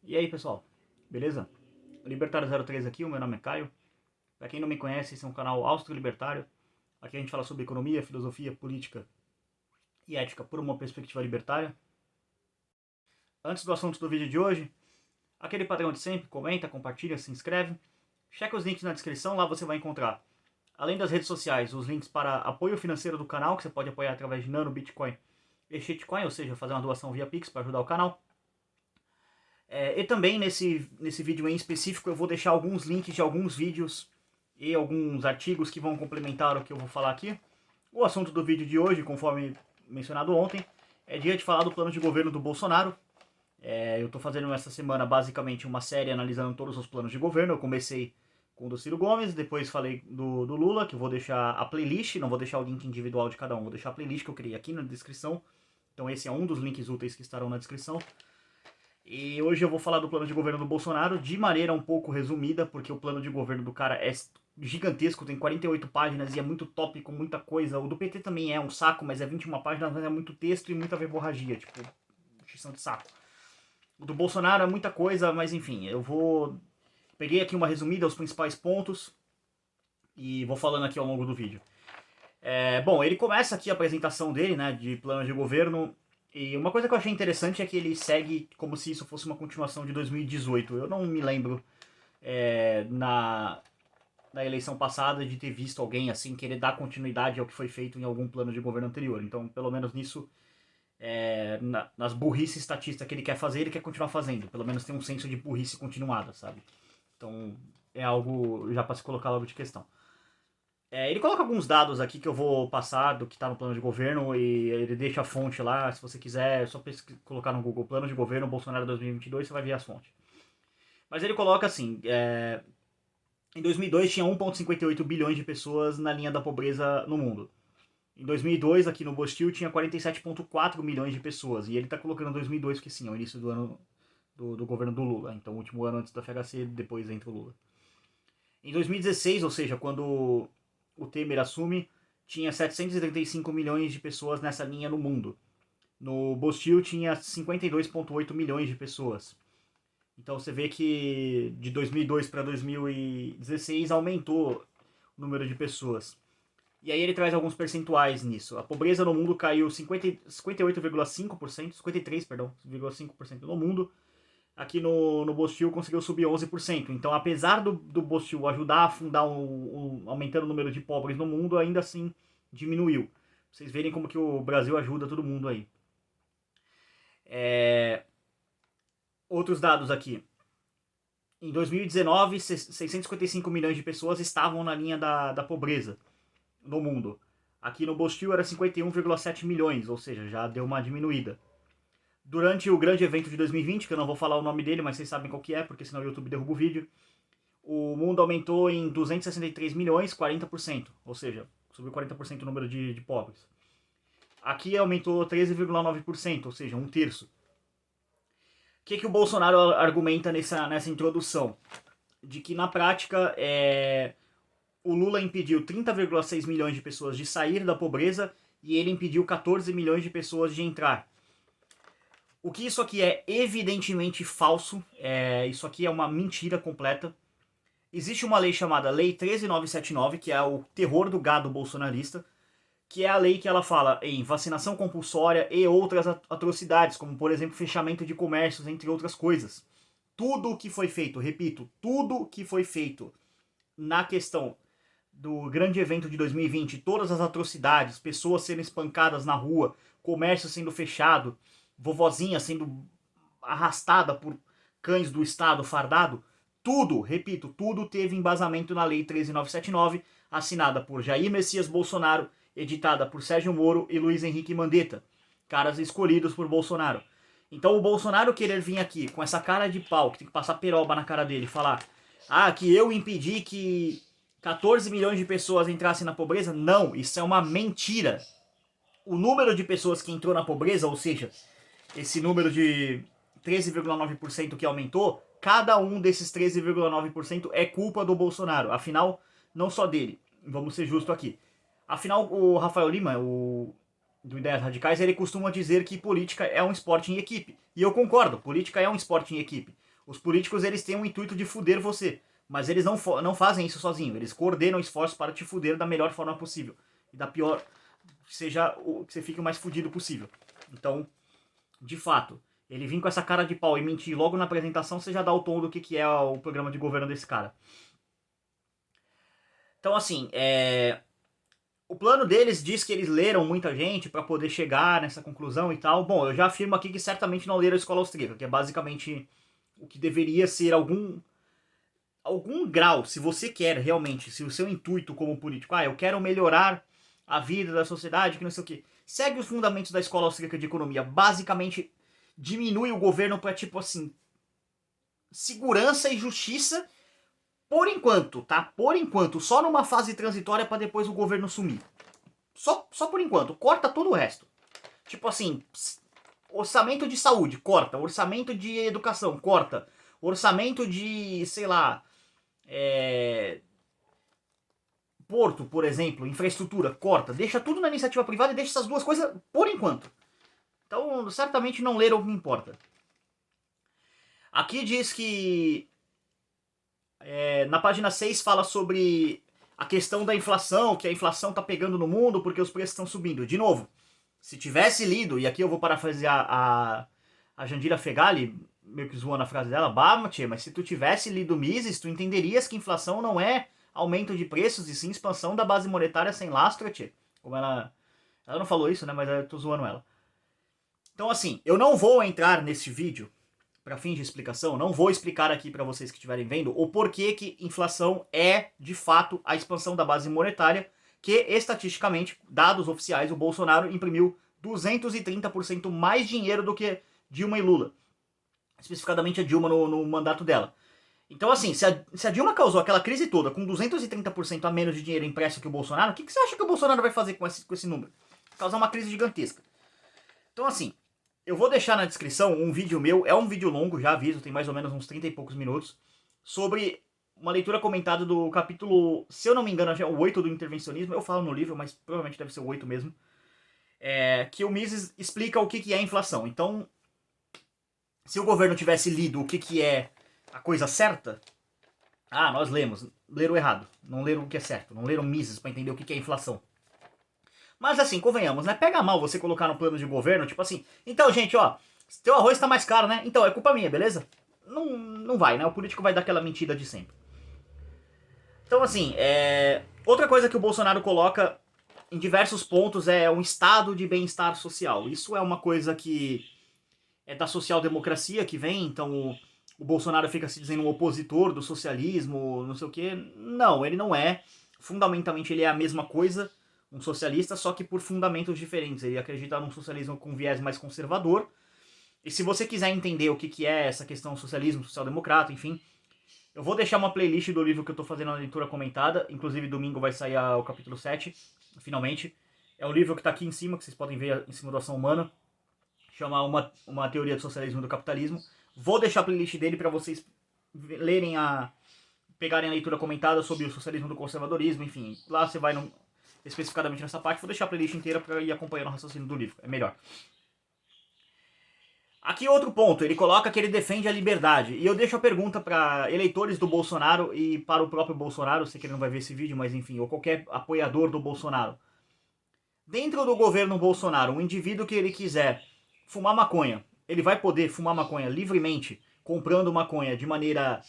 E aí, pessoal, beleza? Libertário 03 aqui, o meu nome é Caio. Para quem não me conhece, esse é um canal austro-libertário. Aqui a gente fala sobre economia, filosofia, política e ética por uma perspectiva libertária. Antes do assunto do vídeo de hoje, aquele padrão de sempre, comenta, compartilha, se inscreve. Checa os links na descrição, lá você vai encontrar, além das redes sociais, os links para apoio financeiro do canal, que você pode apoiar através de Nano, Bitcoin e Shitcoin, ou seja, fazer uma doação via Pix para ajudar o canal. E também nesse vídeo em específico eu vou deixar alguns links de alguns vídeos e alguns artigos que vão complementar o que eu vou falar aqui. O assunto do vídeo de hoje, conforme mencionado ontem, é dia de falar do plano de governo do Bolsonaro. Eu estou fazendo essa semana basicamente uma série analisando todos os planos de governo. Eu comecei com o do Ciro Gomes, depois falei do Lula, que eu vou deixar a playlist, não vou deixar o link individual de cada um, vou deixar a playlist que eu criei aqui na descrição. Então esse é um dos links úteis que estarão na descrição. E hoje eu vou falar do plano de governo do Bolsonaro de maneira um pouco resumida, porque o plano de governo do cara é gigantesco, tem 48 páginas e é muito tópico, muita coisa. O do PT também é um saco, mas é 21 páginas, mas é muito texto e muita verborragia, tipo, xixão de saco. O do Bolsonaro é muita coisa, mas enfim, eu vou... Peguei aqui uma resumida, os principais pontos, e vou falando aqui ao longo do vídeo. Bom, ele começa aqui a apresentação dele, né, de plano de governo. E uma coisa que eu achei interessante é que ele segue como se isso fosse uma continuação de 2018. Eu não me lembro na eleição passada de ter visto alguém assim querer dar continuidade ao que foi feito em algum plano de governo anterior. Então, pelo menos nisso, nas burrice estatista que ele quer fazer, ele quer continuar fazendo. Pelo menos tem um senso de burrice continuada, sabe? Então, é algo já para se colocar logo de questão. Ele coloca alguns dados aqui que eu vou passar do que está no plano de governo e ele deixa a fonte lá, se você quiser, é só colocar no Google plano de governo Bolsonaro 2022, você vai ver as fontes. Mas ele coloca assim, em 2002 tinha 1,58 bilhões de pessoas na linha da pobreza no mundo. Em 2002, aqui no Bostil, tinha 47,4 milhões de pessoas. E ele está colocando 2002 porque sim, é o início do ano do governo do Lula. Então o último ano antes do FHC, depois entra o Lula. Em 2016, ou seja, quando o Temer assume, tinha 735 milhões de pessoas nessa linha no mundo. No Bostil tinha 52,8 milhões de pessoas. Então você vê que de 2002 para 2016 aumentou o número de pessoas. E aí ele traz alguns percentuais nisso. A pobreza no mundo caiu 58,5%, 53, perdão, 0,5% no mundo. Aqui no Bostil conseguiu subir 11%. Então, apesar do Bostil ajudar a afundar aumentando o número de pobres no mundo, ainda assim diminuiu. Pra vocês verem como que o Brasil ajuda todo mundo aí. Outros dados aqui. Em 2019, 655 milhões de pessoas estavam na linha da pobreza no mundo. Aqui no Bostil era 51,7 milhões, ou seja, já deu uma diminuída. Durante o grande evento de 2020, que eu não vou falar o nome dele, mas vocês sabem qual que é, porque senão o YouTube derruba o vídeo, o mundo aumentou em 263 milhões, 40%, ou seja, subiu 40% o número de pobres. Aqui aumentou 13,9%, ou seja, um terço. O que o Bolsonaro argumenta nessa introdução? De que na prática o Lula impediu 30,6 milhões de pessoas de sair da pobreza e ele impediu 14 milhões de pessoas de entrar. O que isso aqui é evidentemente falso, isso aqui é uma mentira completa. Existe uma lei chamada Lei 13979, que é o terror do gado bolsonarista, que é a lei que ela fala em vacinação compulsória e outras atrocidades, como por exemplo fechamento de comércios, entre outras coisas. Tudo o que foi feito, repito, tudo o que foi feito na questão do grande evento de 2020, todas as atrocidades, pessoas sendo espancadas na rua, comércio sendo fechado, vovozinha sendo arrastada por cães do Estado fardado, tudo, repito, tudo teve embasamento na Lei 13979, assinada por Jair Messias Bolsonaro, editada por Sérgio Moro e Luiz Henrique Mandetta, caras escolhidos por Bolsonaro. Então o Bolsonaro querer vir aqui com essa cara de pau, que tem que passar peroba na cara dele, e falar que eu impedi que 14 milhões de pessoas entrassem na pobreza, não, isso é uma mentira. O número de pessoas que entrou na pobreza, ou seja, esse número de 13,9% que aumentou, cada um desses 13,9% é culpa do Bolsonaro. Afinal, não só dele. Vamos ser justos aqui. Afinal, o Rafael Lima, do Ideias Radicais, ele costuma dizer que política é um esporte em equipe. E eu concordo, política é um esporte em equipe. Os políticos, eles têm o intuito de fuder você, mas eles não fazem isso sozinhos, eles coordenam esforços para te fuder da melhor forma possível, e da pior, que você fique o mais fudido possível. Então, de fato, ele vir com essa cara de pau e mentir logo na apresentação, você já dá o tom do que é o programa de governo desse cara. Então, assim, o plano deles diz que eles leram muita gente para poder chegar nessa conclusão e tal. Bom, eu já afirmo aqui que certamente não leram a escola austríaca, que é basicamente o que deveria ser algum grau, se você quer realmente, se o seu intuito como político, eu quero melhorar a vida da sociedade, que não sei o que, segue os fundamentos da escola austríaca de economia, basicamente diminui o governo para, tipo assim, segurança e justiça, por enquanto, tá? Por enquanto, só numa fase transitória para depois o governo sumir. Só por enquanto, corta todo o resto. Tipo assim, orçamento de saúde, corta. Orçamento de educação, corta. Orçamento de, sei lá, porto, por exemplo, infraestrutura, corta. Deixa tudo na iniciativa privada e deixa essas duas coisas por enquanto. Então, certamente não leram o que importa. Aqui diz que na página 6 fala sobre a questão da inflação, que a inflação tá pegando no mundo porque os preços estão subindo. De novo, se tivesse lido, e aqui eu vou parafrasear a Jandira Fegali, meio que zoando a frase dela, mas se tu tivesse lido Mises, tu entenderias que inflação não é aumento de preços e sim expansão da base monetária sem lastro, tchê. Como ela não falou isso, né, mas eu tô zoando ela. Então assim, eu não vou entrar nesse vídeo para fins de explicação, não vou explicar aqui para vocês que estiverem vendo o porquê que inflação é, de fato, a expansão da base monetária, que estatisticamente, dados oficiais, o Bolsonaro imprimiu 230% mais dinheiro do que Dilma e Lula. Especificadamente a Dilma no mandato dela. Então, assim, se a Dilma causou aquela crise toda com 230% a menos de dinheiro impresso que o Bolsonaro, o que você acha que o Bolsonaro vai fazer com esse número? Causar uma crise gigantesca. Então, assim, eu vou deixar na descrição um vídeo meu, é um vídeo longo, já aviso, tem mais ou menos uns 30 e poucos minutos, sobre uma leitura comentada do capítulo, se eu não me engano, é o 8 do intervencionismo, eu falo no livro, mas provavelmente deve ser o 8 mesmo, que o Mises explica o que é inflação. Então, se o governo tivesse lido o que é a coisa certa, nós leram errado, não leram o que é certo, não leram Mises para entender o que é inflação. Mas assim, convenhamos, né? Pega mal você colocar no plano de governo, tipo assim, então gente, ó, teu arroz tá mais caro, né? Então, é culpa minha, beleza? Não vai, né? O político vai dar aquela mentira de sempre. Então, assim, outra coisa que o Bolsonaro coloca em diversos pontos é um estado de bem-estar social. Isso é uma coisa que é da social-democracia que vem, então o Bolsonaro fica se dizendo um opositor do socialismo, não sei o quê. Não, ele não é. Fundamentalmente ele é a mesma coisa, um socialista, só que por fundamentos diferentes. Ele acredita num socialismo com viés mais conservador. E se você quiser entender o que é essa questão socialismo, social-democrata, enfim, eu vou deixar uma playlist do livro que eu tô fazendo a leitura comentada. Inclusive domingo vai sair o capítulo 7, finalmente. É o livro que tá aqui em cima, que vocês podem ver em cima do Ação Humana. Chama uma teoria do socialismo e do capitalismo. Vou deixar a playlist dele para vocês lerem pegarem a leitura comentada sobre o socialismo do conservadorismo, enfim. Lá você vai especificadamente nessa parte. Vou deixar a playlist inteira para ir acompanhando o raciocínio do livro. É melhor. Aqui outro ponto, ele coloca que ele defende a liberdade. E eu deixo a pergunta para eleitores do Bolsonaro e para o próprio Bolsonaro, sei que ele não vai ver esse vídeo, mas enfim, ou qualquer apoiador do Bolsonaro. Dentro do governo Bolsonaro, um indivíduo que ele quiser fumar maconha, ele vai poder fumar maconha livremente, comprando maconha de maneira,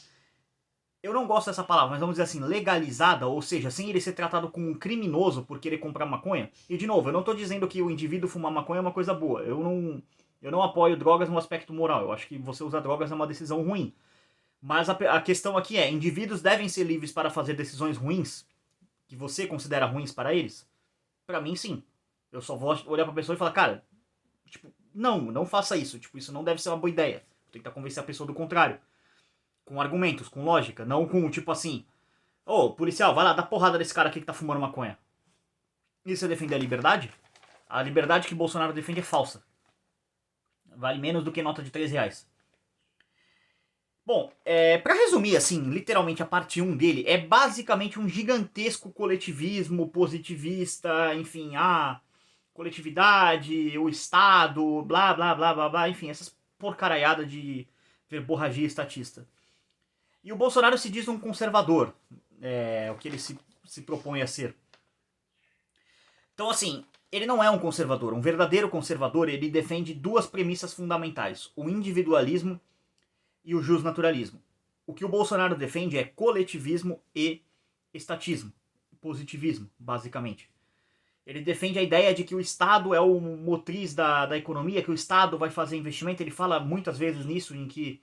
eu não gosto dessa palavra, mas vamos dizer assim, legalizada, ou seja, sem ele ser tratado como um criminoso por querer comprar maconha. E de novo, eu não estou dizendo que o indivíduo fumar maconha é uma coisa boa. Eu não apoio drogas no aspecto moral. Eu acho que você usar drogas é uma decisão ruim. Mas a questão aqui é, indivíduos devem ser livres para fazer decisões ruins, que você considera ruins para eles? Para mim, sim. Eu só vou olhar pra pessoa e falar, cara, tipo, não faça isso. Tipo, isso não deve ser uma boa ideia. Vou tentar convencer a pessoa do contrário. Com argumentos, com lógica. Não com, tipo assim, policial, vai lá, dá porrada desse cara aqui que tá fumando maconha. Isso é defender a liberdade? A liberdade que Bolsonaro defende é falsa. Vale menos do que nota de 3 reais. Bom, pra resumir, assim, literalmente a parte 1 dele, é basicamente um gigantesco coletivismo positivista, enfim, coletividade, o Estado, blá blá blá blá blá, enfim, essas porcaraiadas de verborragia estatista. E o Bolsonaro se diz um conservador, o que ele se propõe a ser. Então, assim, ele não é um conservador. Um verdadeiro conservador, ele defende duas premissas fundamentais: o individualismo e o justnaturalismo. O que o Bolsonaro defende é coletivismo e estatismo, positivismo, basicamente. Ele defende a ideia de que o Estado é o motriz da economia, que o Estado vai fazer investimento. Ele fala muitas vezes nisso, em que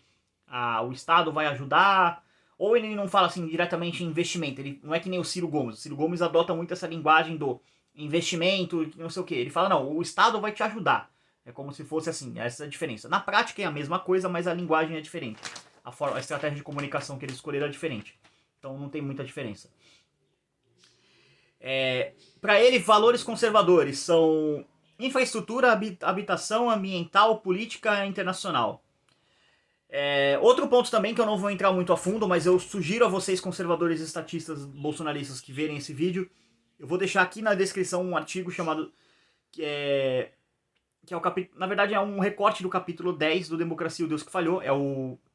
o Estado vai ajudar, ou ele não fala assim diretamente em investimento. Ele não é que nem o Ciro Gomes. O Ciro Gomes adota muito essa linguagem do investimento, não sei o que. Ele fala, não, o Estado vai te ajudar. É como se fosse assim, essa é a diferença. Na prática é a mesma coisa, mas a linguagem é diferente. A estratégia de comunicação que eles escolheram é diferente. Então não tem muita diferença. Para ele, valores conservadores são infraestrutura, habitação, ambiental, política internacional. Outro ponto também que eu não vou entrar muito a fundo, mas eu sugiro a vocês, conservadores estatistas bolsonaristas, que verem esse vídeo, eu vou deixar aqui na descrição um artigo chamado... que é o capítulo... Na verdade é um recorte do capítulo 10 do Democracia, o Deus que Falhou.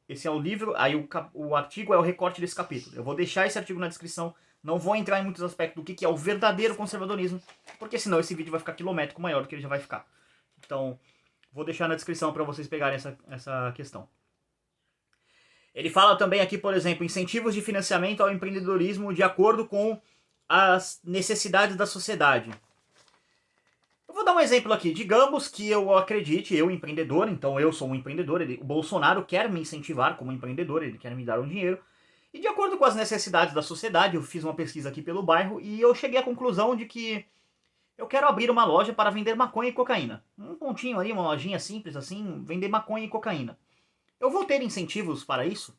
Esse é o livro, aí o artigo é o recorte desse capítulo. Eu vou deixar esse artigo na descrição. Não vou entrar em muitos aspectos do que é o verdadeiro conservadorismo, porque senão esse vídeo vai ficar quilométrico maior do que ele já vai ficar. Então, vou deixar na descrição para vocês pegarem essa questão. Ele fala também aqui, por exemplo, incentivos de financiamento ao empreendedorismo de acordo com as necessidades da sociedade. Eu vou dar um exemplo aqui. Digamos que eu acredite, eu empreendedor, então eu sou um empreendedor, o Bolsonaro quer me incentivar como empreendedor, ele quer me dar um dinheiro. E de acordo com as necessidades da sociedade, eu fiz uma pesquisa aqui pelo bairro e eu cheguei à conclusão de que eu quero abrir uma loja para vender maconha e cocaína. Um pontinho ali, uma lojinha simples assim, vender maconha e cocaína. Eu vou ter incentivos para isso?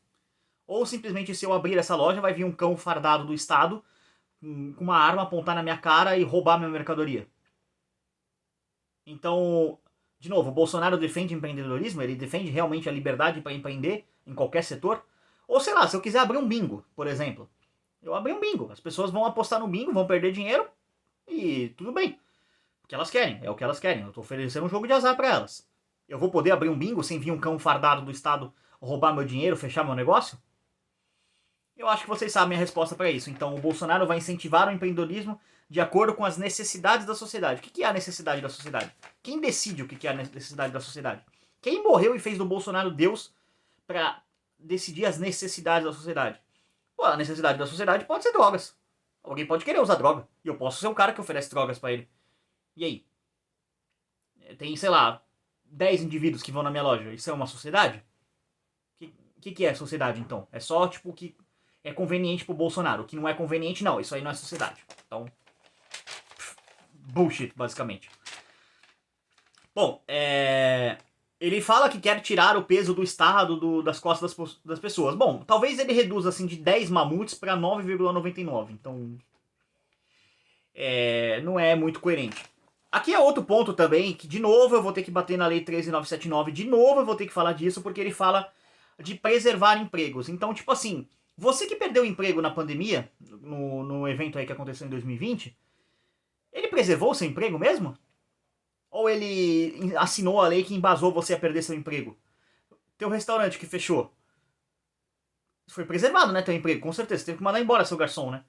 Ou simplesmente se eu abrir essa loja vai vir um cão fardado do Estado com uma arma apontar na minha cara e roubar minha mercadoria? Então, de novo, o Bolsonaro defende empreendedorismo? Ele defende realmente a liberdade para empreender em qualquer setor? Ou sei lá, se eu quiser abrir um bingo, por exemplo. Eu abri um bingo. As pessoas vão apostar no bingo, vão perder dinheiro e tudo bem. O que elas querem, é o que elas querem. Eu estou oferecendo um jogo de azar para elas. Eu vou poder abrir um bingo sem vir um cão fardado do Estado roubar meu dinheiro, fechar meu negócio? Eu acho que vocês sabem a resposta para isso. Então o Bolsonaro vai incentivar o empreendedorismo de acordo com as necessidades da sociedade. O que é a necessidade da sociedade? Quem decide o que é a necessidade da sociedade? Quem morreu e fez do Bolsonaro Deus para decidir as necessidades da sociedade? Pô, a necessidade da sociedade pode ser drogas. Alguém pode querer usar droga. E eu posso ser o cara que oferece drogas para ele. E aí? Tem, sei lá, 10 indivíduos que vão na minha loja. Isso é uma sociedade? O que é sociedade, então? É só, tipo, o que é conveniente pro Bolsonaro. O que não é conveniente, não. Isso aí não é sociedade. Então, bullshit, basicamente. Bom, ele fala que quer tirar o peso do Estado das costas das pessoas. Bom, talvez ele reduza assim de 10 mamutes para 9,99. Então, não é muito coerente. Aqui é outro ponto também, que de novo eu vou ter que bater na lei 13979. De novo eu vou ter que falar disso, porque ele fala de preservar empregos. Então, tipo assim, você que perdeu o emprego na pandemia, no evento aí que aconteceu em 2020, ele preservou o seu emprego mesmo? Ou ele assinou a lei que embasou você a perder seu emprego? Teu restaurante que fechou, foi preservado, né, teu emprego, com certeza. Você teve que mandar embora seu garçom, né?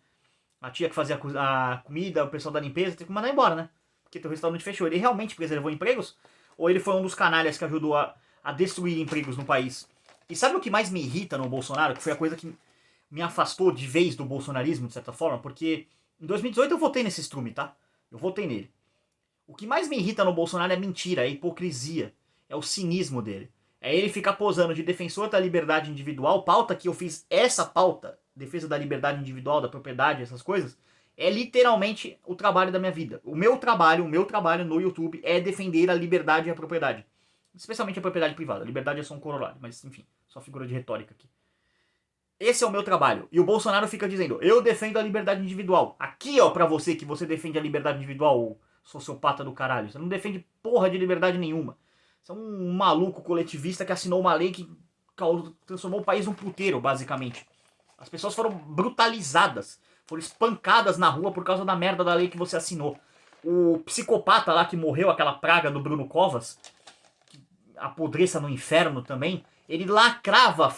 A tia que fazia a comida, o pessoal da limpeza, teve que mandar embora, né? Porque teu restaurante fechou. Ele realmente preservou empregos? Ou ele foi um dos canalhas que ajudou a destruir empregos no país? E sabe o que mais me irrita no Bolsonaro? Que foi a coisa que me afastou de vez do bolsonarismo, de certa forma? Porque em 2018 eu votei nesse estrume, tá? Eu votei nele. O que mais me irrita no Bolsonaro é a mentira, é a hipocrisia. É o cinismo dele. É ele ficar posando de defensor da liberdade individual, pauta que eu fiz essa pauta, defesa da liberdade individual, da propriedade, essas coisas, é literalmente o trabalho da minha vida. O meu trabalho no YouTube é defender a liberdade e a propriedade. Especialmente a propriedade privada. A liberdade é só um corolário, mas enfim, só figura de retórica aqui. Esse é o meu trabalho. E o Bolsonaro fica dizendo, eu defendo a liberdade individual. Aqui, ó, pra você que você defende a liberdade individual, sociopata do caralho. Você não defende porra de liberdade nenhuma. Você é um maluco coletivista que assinou uma lei que transformou o país num puteiro, basicamente. As pessoas foram brutalizadas, foram espancadas na rua por causa da merda da lei que você assinou. O psicopata lá que morreu, aquela praga do Bruno Covas, que apodreça no inferno também, Ele lacrava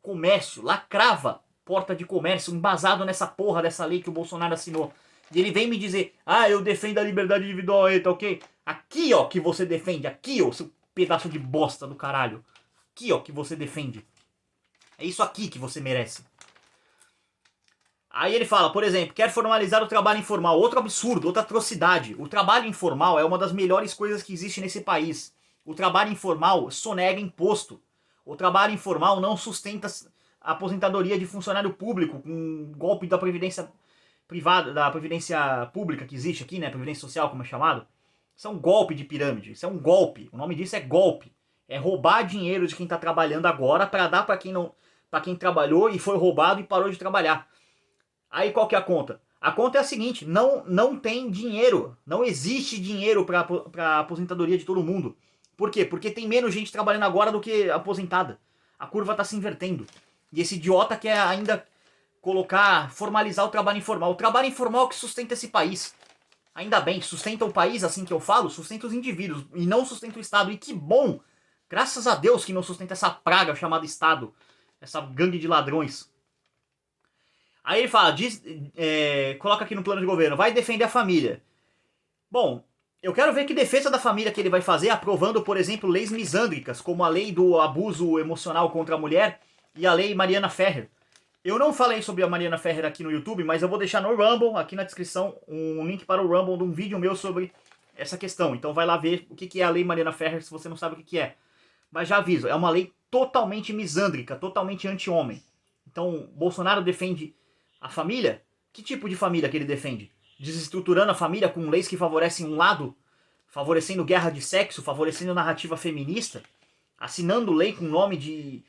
comércio, lacrava porta de comércio, embasado nessa porra dessa lei que o Bolsonaro assinou. E ele vem me dizer, eu defendo a liberdade individual aí, tá ok? Aqui, ó, que você defende, aqui, ó, seu pedaço de bosta do caralho. Aqui, ó, que você defende. É isso aqui que você merece. Aí ele fala, por exemplo, quer formalizar o trabalho informal. Outro absurdo, outra atrocidade. O trabalho informal é uma das melhores coisas que existe nesse país. O trabalho informal sonega imposto. O trabalho informal não sustenta a aposentadoria de funcionário público com um golpe da previdência privada, da previdência pública que existe aqui, né? Previdência social, como é chamado. Isso é um golpe de pirâmide. Isso é um golpe. O nome disso é golpe. É roubar dinheiro de quem está trabalhando agora para dar para quem não, para quem trabalhou e foi roubado e parou de trabalhar. Aí qual que é a conta? A conta é a seguinte, não tem dinheiro, não existe dinheiro para aposentadoria de todo mundo. Por quê? Porque tem menos gente trabalhando agora do que aposentada. A curva está se invertendo. E esse idiota quer ainda formalizar o trabalho informal. O trabalho informal é o que sustenta esse país. Ainda bem, sustenta o país, assim que eu falo, sustenta os indivíduos e não sustenta o Estado. E que bom, graças a Deus que não sustenta essa praga chamada Estado, essa gangue de ladrões. Aí ele fala, coloca aqui no plano de governo, vai defender a família. Bom, eu quero ver que defesa da família que ele vai fazer, aprovando, por exemplo, leis misândricas, como a lei do abuso emocional contra a mulher e a lei Mariana Ferrer. Eu não falei sobre a Mariana Ferrer aqui no YouTube, mas eu vou deixar no Rumble, aqui na descrição, um link para o Rumble de um vídeo meu sobre essa questão. Então vai lá ver o que é a lei Mariana Ferrer, se você não sabe o que é. Mas já aviso, é uma lei totalmente misândrica, totalmente anti-homem. Então, Bolsonaro defende a família? Que tipo de família que ele defende? Desestruturando a família com leis que favorecem um lado? Favorecendo guerra de sexo? Favorecendo narrativa feminista? Assinando lei com o nome de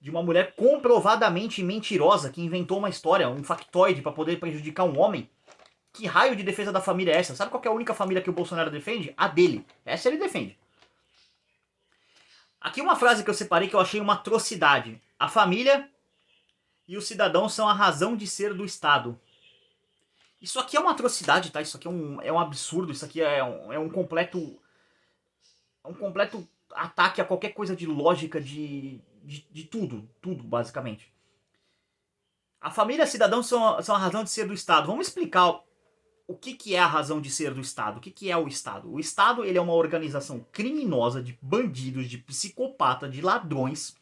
uma mulher comprovadamente mentirosa que inventou uma história, um factoide para poder prejudicar um homem? Que raio de defesa da família é essa? Sabe qual é a única família que o Bolsonaro defende? A dele. Essa ele defende. Aqui uma frase que eu separei que eu achei uma atrocidade. A família e os cidadãos são a razão de ser do Estado. Isso aqui é uma atrocidade, tá? Isso aqui é um absurdo, isso aqui é um completo ataque a qualquer coisa de lógica de tudo, basicamente. A família e os cidadãos são a razão de ser do Estado. Vamos explicar o que é a razão de ser do Estado. O que é o Estado? O Estado ele é uma organização criminosa de bandidos, de psicopatas, de ladrões,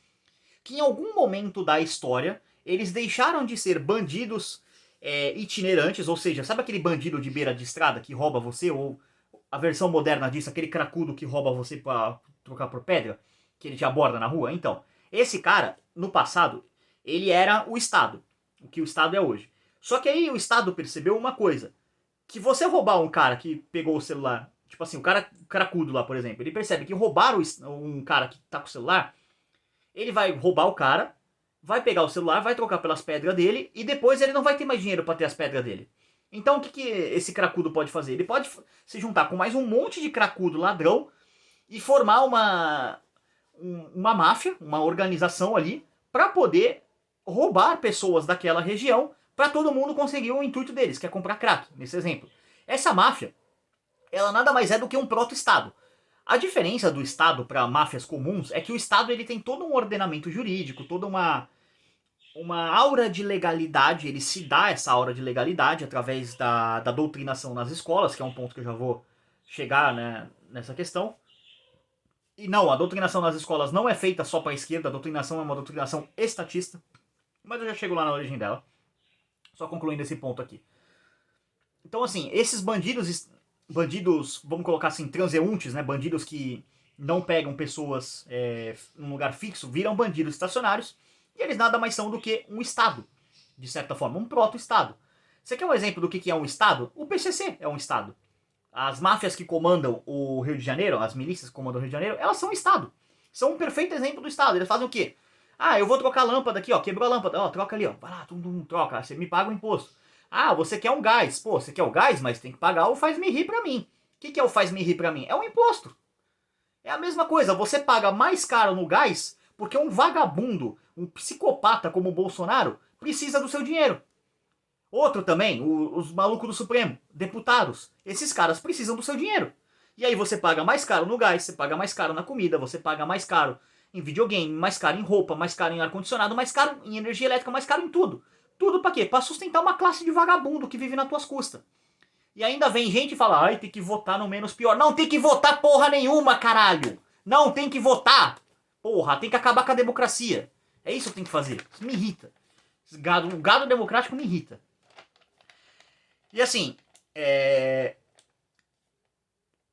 que em algum momento da história eles deixaram de ser bandidos itinerantes, ou seja, sabe aquele bandido de beira de estrada que rouba você, ou a versão moderna disso, aquele cracudo que rouba você pra trocar por pedra, que ele te aborda na rua? Então, esse cara, no passado, ele era o Estado, o que o Estado é hoje. Só que aí o Estado percebeu uma coisa, que você roubar um cara que pegou o celular, tipo assim, o cracudo lá, por exemplo, ele percebe que roubaram um cara que tá com o celular, ele vai roubar o cara, vai pegar o celular, vai trocar pelas pedras dele e depois ele não vai ter mais dinheiro para ter as pedras dele. Então o que esse cracudo pode fazer? Ele pode se juntar com mais um monte de cracudo ladrão e formar uma máfia, uma organização ali, para poder roubar pessoas daquela região para todo mundo conseguir o intuito deles, que é comprar crack, nesse exemplo. Essa máfia, ela nada mais é do que um proto-estado. A diferença do Estado para máfias comuns é que o Estado ele tem todo um ordenamento jurídico, toda uma aura de legalidade, ele se dá essa aura de legalidade através da doutrinação nas escolas, que é um ponto que eu já vou chegar, né, nessa questão. E não, a doutrinação nas escolas não é feita só para a esquerda, a doutrinação é uma doutrinação estatista, mas eu já chego lá na origem dela. Só concluindo esse ponto aqui. Então assim, esses bandidos, vamos colocar assim, transeuntes, né? Bandidos que não pegam pessoas num lugar fixo, viram bandidos estacionários, e eles nada mais são do que um Estado, de certa forma, um proto-Estado. Você quer um exemplo do que é um Estado? O PCC é um Estado. As máfias que comandam o Rio de Janeiro, as milícias que comandam o Rio de Janeiro, elas são um Estado. São um perfeito exemplo do Estado. Eles fazem o quê? Eu vou trocar a lâmpada aqui, ó, quebrou a lâmpada, ó, troca ali, ó, vai lá, troca, você me paga o imposto. Você quer um gás, pô, você quer o gás, mas tem que pagar o faz-me rir pra mim. O que é o faz-me rir pra mim? É um imposto. É a mesma coisa, você paga mais caro no gás porque um vagabundo, um psicopata como o Bolsonaro, precisa do seu dinheiro. Outro também, os malucos do Supremo, deputados, esses caras precisam do seu dinheiro. E aí você paga mais caro no gás, você paga mais caro na comida, você paga mais caro em videogame, mais caro em roupa, mais caro em ar-condicionado, mais caro em energia elétrica, mais caro em tudo. Tudo pra quê? Pra sustentar uma classe de vagabundo que vive nas tuas custas. E ainda vem gente e fala, ai, tem que votar no menos pior. Não tem que votar porra nenhuma, caralho. Não tem que votar. Porra, tem que acabar com a democracia. É isso que tem que fazer. Isso me irrita. O gado democrático me irrita. E assim,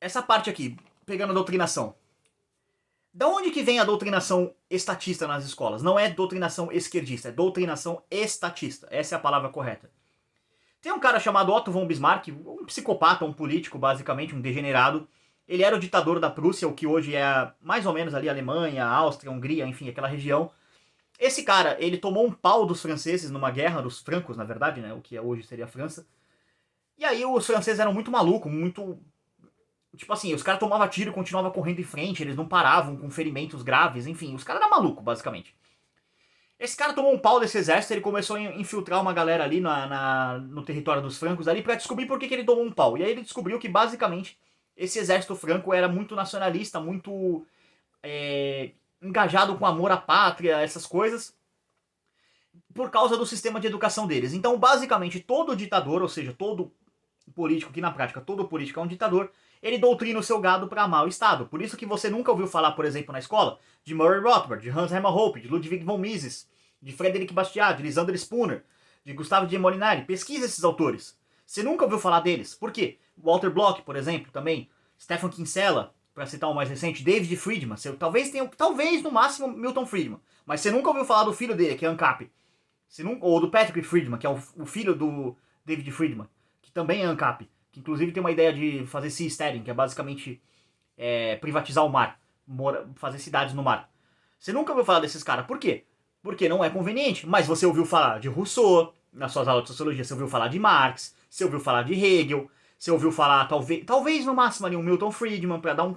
essa parte aqui, pegando a doutrinação. Da onde que vem a doutrinação estatista nas escolas? Não é doutrinação esquerdista, é doutrinação estatista. Essa é a palavra correta. Tem um cara chamado Otto von Bismarck, um psicopata, um político, basicamente, um degenerado. Ele era o ditador da Prússia, o que hoje é mais ou menos ali a Alemanha, a Áustria, a Hungria, enfim, aquela região. Esse cara, ele tomou um pau dos franceses numa guerra, dos francos, na verdade, né, o que hoje seria a França. E aí os franceses eram muito malucos, muito... Tipo assim, os caras tomavam tiro e continuavam correndo em frente, eles não paravam com ferimentos graves, enfim, os caras eram malucos, basicamente. Esse cara tomou um pau desse exército, ele começou a infiltrar uma galera ali no território dos francos ali pra descobrir por que ele tomou um pau. E aí ele descobriu que basicamente esse exército franco era muito nacionalista, muito engajado com amor à pátria, essas coisas, por causa do sistema de educação deles. Então basicamente todo ditador, ou seja, todo político, que na prática todo político é um ditador, ele doutrina o seu gado para amar o Estado. Por isso que você nunca ouviu falar, por exemplo, na escola, de Murray Rothbard, de Hans Hermann Hoppe, de Ludwig von Mises, de Frederic Bastiat, de Lysander Spooner, de Gustavo de Molinari. Pesquisa esses autores. Você nunca ouviu falar deles. Por quê? Walter Block, por exemplo, também. Stefan Kinsella, para citar o mais recente. David Friedman. Você talvez no máximo Milton Friedman. Mas você nunca ouviu falar do filho dele, que é ANCAP. Ou do Patrick Friedman, que é o filho do David Friedman, que também é ANCAP. Que inclusive tem uma ideia de fazer seasteading, que é basicamente privatizar o mar, fazer cidades no mar. Você nunca ouviu falar desses caras. Por quê? Porque não é conveniente. Mas você ouviu falar de Rousseau, nas suas aulas de sociologia, você ouviu falar de Marx, você ouviu falar de Hegel, você ouviu falar, talvez no máximo ali, um Milton Friedman, pra dar um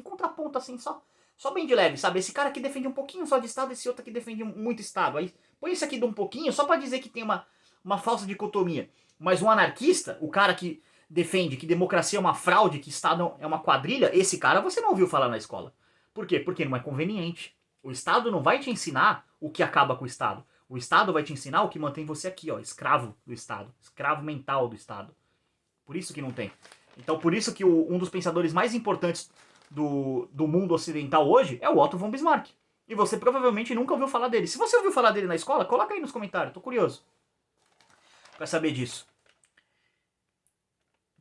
contraponto assim, só bem de leve, sabe? Esse cara aqui defende um pouquinho só de Estado, esse outro aqui defende muito Estado. Aí põe esse aqui de um pouquinho, só pra dizer que tem uma falsa dicotomia. Mas um anarquista, o cara que defende que democracia é uma fraude, que Estado é uma quadrilha, esse cara você não ouviu falar na escola. Por quê? Porque não é conveniente. O Estado não vai te ensinar o que acaba com o Estado. O Estado vai te ensinar o que mantém você aqui, ó, escravo do Estado, escravo mental do Estado. Por isso que não tem. Então, por isso que um dos pensadores mais importantes do mundo ocidental hoje é o Otto von Bismarck. E você provavelmente nunca ouviu falar dele. Se você ouviu falar dele na escola, coloca aí nos comentários, tô curioso pra saber disso.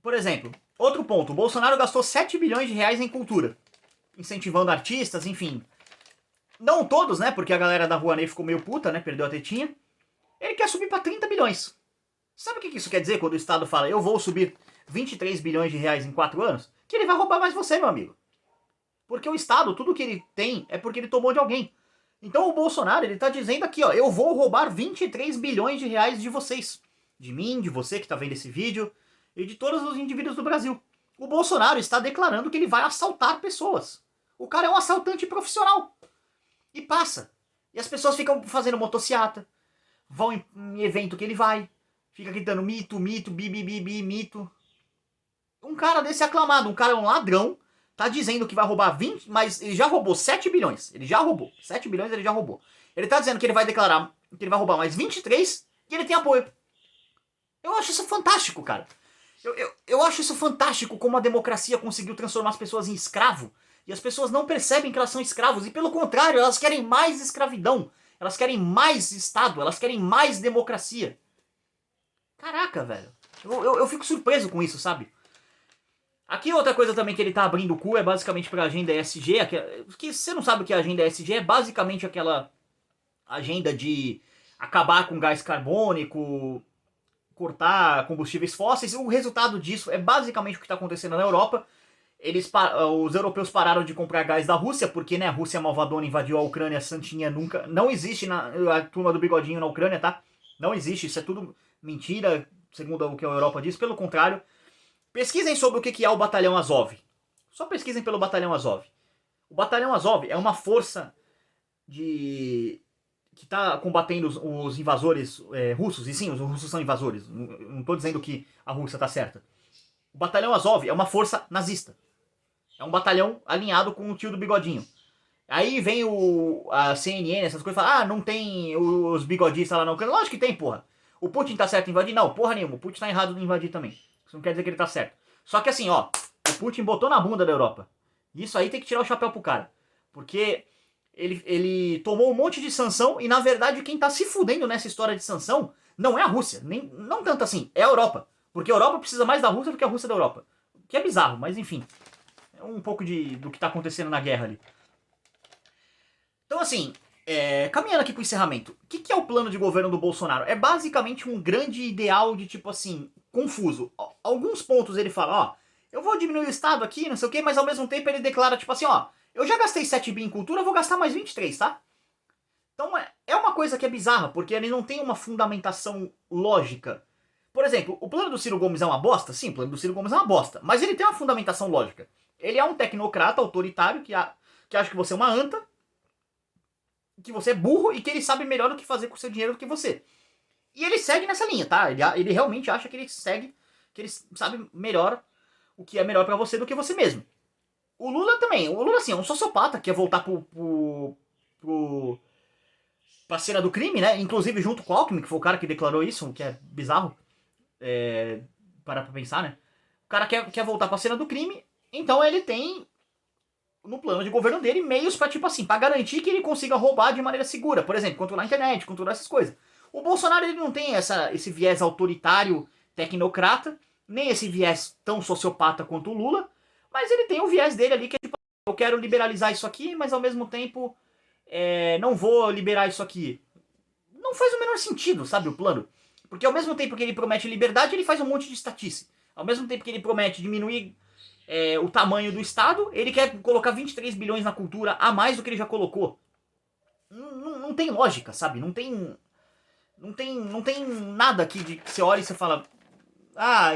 Por exemplo, outro ponto, o Bolsonaro gastou 7 bilhões de reais em cultura, incentivando artistas, enfim. Não todos, né, porque a galera da Rouanet ficou meio puta, né, perdeu a tetinha. Ele quer subir pra 30 bilhões. Sabe o que isso quer dizer quando o Estado fala eu vou subir 23 bilhões de reais em 4 anos? Que ele vai roubar mais você, meu amigo. Porque o Estado, tudo que ele tem é porque ele tomou de alguém. Então o Bolsonaro, ele tá dizendo aqui, ó, eu vou roubar 23 bilhões de reais de vocês. De mim, de você que tá vendo esse vídeo, e de todos os indivíduos do Brasil. O Bolsonaro está declarando que ele vai assaltar pessoas. O cara é um assaltante profissional. E passa. E as pessoas ficam fazendo motociata, vão em evento que ele vai, fica gritando mito, mito, bi, mito. Um cara desse aclamado, um cara é um ladrão, tá dizendo que vai roubar 20, mas ele já roubou 7 bilhões. Ele já roubou. 7 bilhões ele já roubou. Ele tá dizendo que ele vai declarar que ele vai roubar mais 23 e ele tem apoio. Eu acho isso fantástico, cara. Eu acho isso fantástico como a democracia conseguiu transformar as pessoas em escravo. E as pessoas não percebem que elas são escravos. E pelo contrário, elas querem mais escravidão. Elas querem mais Estado. Elas querem mais democracia. Caraca, velho. Eu fico surpreso com isso, sabe? Aqui outra coisa também que ele tá abrindo o cu é basicamente pra agenda ESG. Que você não sabe o que é a agenda ESG? É basicamente aquela agenda de acabar com gás carbônico, cortar combustíveis fósseis. O resultado disso é basicamente o que está acontecendo na Europa. Os europeus pararam de comprar gás da Rússia, porque né, a Rússia malvadona invadiu a Ucrânia, a Santinha nunca... Não existe a turma do bigodinho na Ucrânia, tá? Não existe, isso é tudo mentira, segundo o que a Europa diz. Pelo contrário, pesquisem sobre o que é o Batalhão Azov. Só pesquisem pelo Batalhão Azov. O Batalhão Azov é uma força que está combatendo os invasores russos. E sim, os russos são invasores. Não estou dizendo que a Rússia está certa. O Batalhão Azov é uma força nazista. É um batalhão alinhado com o tio do bigodinho. Aí vem a CNN, essas coisas, fala, não tem os bigodistas lá na Ucrânia. Lógico que tem, porra. O Putin tá certo em invadir? Não, porra nenhuma. O Putin tá errado em invadir também. Isso não quer dizer que ele tá certo. Só que assim, ó, o Putin botou na bunda da Europa. Isso aí tem que tirar o chapéu pro cara. Porque ele tomou um monte de sanção e, na verdade, quem tá se fudendo nessa história de sanção não é a Rússia. Não tanto assim, é a Europa. Porque a Europa precisa mais da Rússia do que a Rússia da Europa. O que é bizarro, mas enfim. É um pouco do que tá acontecendo na guerra ali. Então, assim, caminhando aqui pro encerramento, o que é o plano de governo do Bolsonaro? É basicamente um grande ideal de, tipo assim, confuso. Alguns pontos ele fala, ó, eu vou diminuir o Estado aqui, não sei o quê, mas ao mesmo tempo ele declara, tipo assim, ó, eu já gastei 7 bi em cultura, eu vou gastar mais 23, tá? Então é uma coisa que é bizarra, porque ele não tem uma fundamentação lógica. Por exemplo, o plano do Ciro Gomes é uma bosta? Sim, o plano do Ciro Gomes é uma bosta, mas ele tem uma fundamentação lógica. Ele é um tecnocrata autoritário que acha que você é uma anta, que você é burro e que ele sabe melhor o que fazer com o seu dinheiro do que você. E ele segue nessa linha, tá? Ele realmente acha que ele sabe melhor o que é melhor pra você do que você mesmo. O Lula também. O Lula, assim, é um sociopata, quer voltar pra cena do crime, né? Inclusive junto com o Alckmin, que foi o cara que declarou isso, o que é bizarro. Para pra pensar, né? O cara quer voltar pra cena do crime, então ele tem no plano de governo dele meios pra, tipo assim, pra garantir que ele consiga roubar de maneira segura. Por exemplo, controlar a internet, controlar essas coisas. O Bolsonaro, ele não tem esse viés autoritário, tecnocrata, nem esse viés tão sociopata quanto o Lula, mas ele tem o viés dele ali que é tipo, eu quero liberalizar isso aqui, mas ao mesmo tempo não vou liberar isso aqui. Não faz o menor sentido, sabe, o plano. Porque ao mesmo tempo que ele promete liberdade, ele faz um monte de estatice. Ao mesmo tempo que ele promete diminuir o tamanho do Estado, ele quer colocar 23 bilhões na cultura a mais do que ele já colocou. Não tem lógica, sabe? Não tem nada aqui de que você olha e você fala,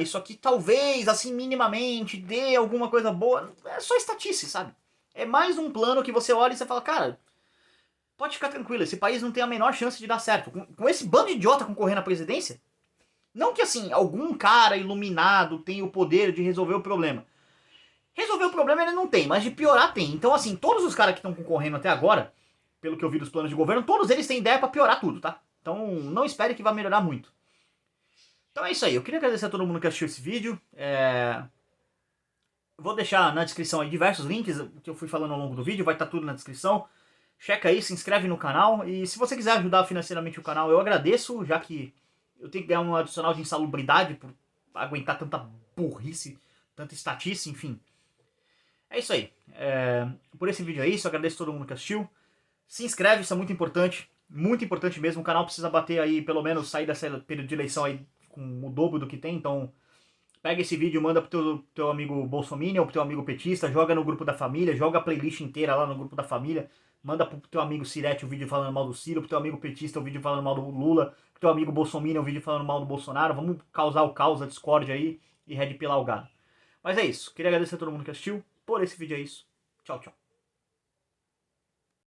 isso aqui talvez, assim, minimamente, dê alguma coisa boa. É só estatice, sabe? É mais um plano que você olha e você fala, cara, pode ficar tranquilo, esse país não tem a menor chance de dar certo. Com esse bando de idiota concorrendo à presidência, não que, assim, algum cara iluminado tenha o poder de resolver o problema. Resolver o problema ele não tem, mas de piorar tem. Então, assim, todos os caras que estão concorrendo até agora, pelo que eu vi dos planos de governo, todos eles têm ideia pra piorar tudo, tá? Então, não espere que vai melhorar muito. Então é isso aí. Eu queria agradecer a todo mundo que assistiu esse vídeo. Vou deixar na descrição aí diversos links que eu fui falando ao longo do vídeo. Vai estar tudo na descrição. Checa aí, se inscreve no canal. E se você quiser ajudar financeiramente o canal, eu agradeço, já que eu tenho que ganhar um adicional de insalubridade por aguentar tanta burrice, tanta estatice, enfim. É isso aí. Por esse vídeo é isso. Eu agradeço a todo mundo que assistiu. Se inscreve, isso é muito importante. Muito importante mesmo. O canal precisa bater aí, pelo menos, sair dessa período de eleição aí com o dobro do que tem. Então, pega esse vídeo, manda pro teu amigo bolsominion ou pro teu amigo petista. Joga no grupo da família. Joga a playlist inteira lá no grupo da família. Manda pro teu amigo Sirete o vídeo falando mal do Ciro. Pro teu amigo petista o vídeo falando mal do Lula. Pro teu amigo bolsominion o vídeo falando mal do Bolsonaro. Vamos causar o caos, a discórdia aí. E red pilar o gado. Mas é isso. Queria agradecer a todo mundo que assistiu. Por esse vídeo é isso. Tchau, tchau.